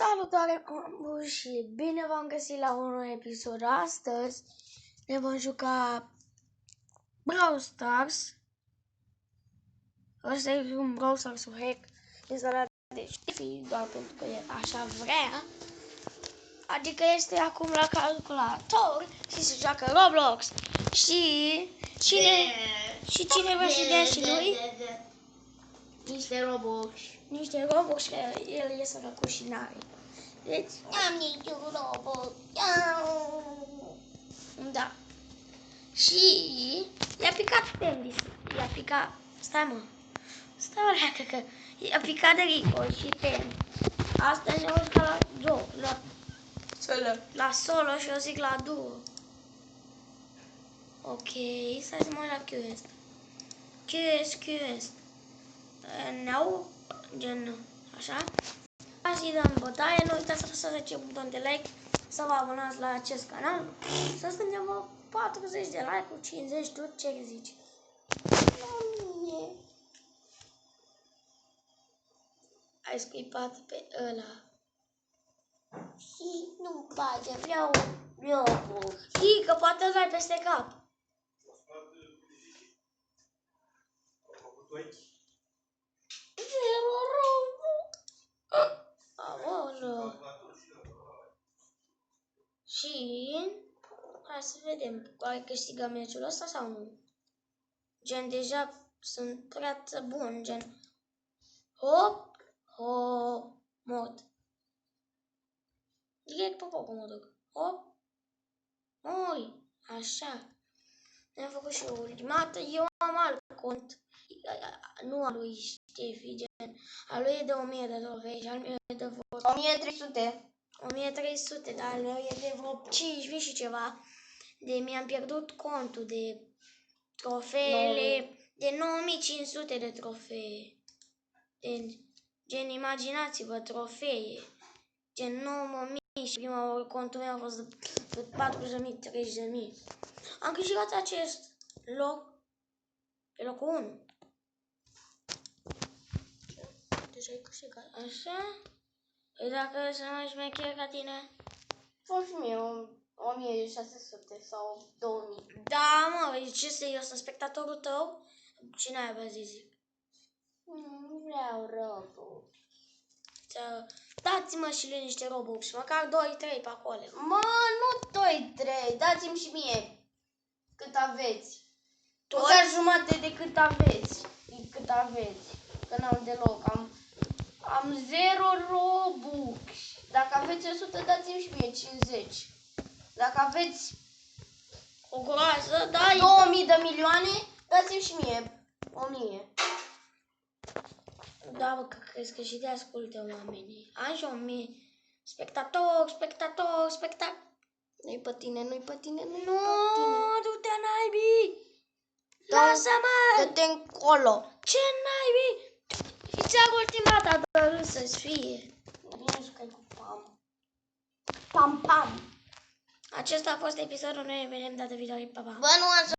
Salutare și bine v-am găsit la un nou episod. Astăzi ne vom juca Brawl Stars. Ăsta e un Brawl Stars hack instalat de Știfi, doar pentru că așa vrea. Adică este acum la calculator și se joacă Roblox. Și cine vrea să dea și lui? Niște Robux. Niște Robux, că el e sărăcut și n-are. Deci, Am niciun Robux. da. Și i-a picat Candy. I-a picat... Stai mă, că i-a picat de Rico și Candy. Asta ne o la duo, la solo și eu zic la duo. Ok, stai să mă uit la quest. Quest. Ne-au gen așa. Hai să-i dăm bătaie, nu uitați să apăsați buton de like, să vă abonați la acest canal, să strângem 40 de like-uri, 50, tot ce zici. Ai scuipat pe ăla. Și nu-mi place, vreau Robux. Știi că poate îl dai peste cap. Zero Robux. Aoleu. Și hai să vedem, oare câștigă meciul ăsta sau nu? Gen, deja sunt prea bun, gen. Hop, mod. Direct pe popă mă duc. Hop. Oi, așa. Ne-am făcut și o ultimată. Eu am alt cont. Nu al lui Ștefi, gen. Al lui e de 1000 de trofei și al meu e de vreo 1300. 1300, dar al meu e de vreo 5000 și ceva. De mi-am pierdut contul de trofeele, de 9500 de trofee. Gen, imaginați-vă, trofee. Gen 9000 și prima oară contul meu a fost de 40.000, 30.000. Am câștigat acest loc pe locul 1. Deja ai câștigat. Așa? Păi dacă să mai șmecher ca tine? Fă și mie 1600 sau 2000. Da, mă, ce să eu sunt spectatorul tău? Cine ai vă zic? Nu vreau Robux. Dați-mă și lui niște Robux, măcar 2-3 pe acolo. Mă, nu 2-3, dați-mi și mie cât aveți. Măcar jumate de cât aveți. Că n-am deloc. Am 0 Robux. Dacă aveți 100, dați-mi și mie 50. Dacă aveți O groază, da, 2000 de milioane, dați-mi și mie 1000. Da, bă, că crezi că și de ascultă oamenii. Am și 1000. Spectator. Nu-i pe tine, nu-i pe tine, nu-i Nu, pe tine. du-te naibii! Lasă-mă! Dă-te încolo. Ce naibii? Ți-ar ultimata de râs să-ți fie. Bine jucai cu Pam. Acesta a fost episodul, noi ne vedem data viitoare, pa, pa. Bă, nu așa.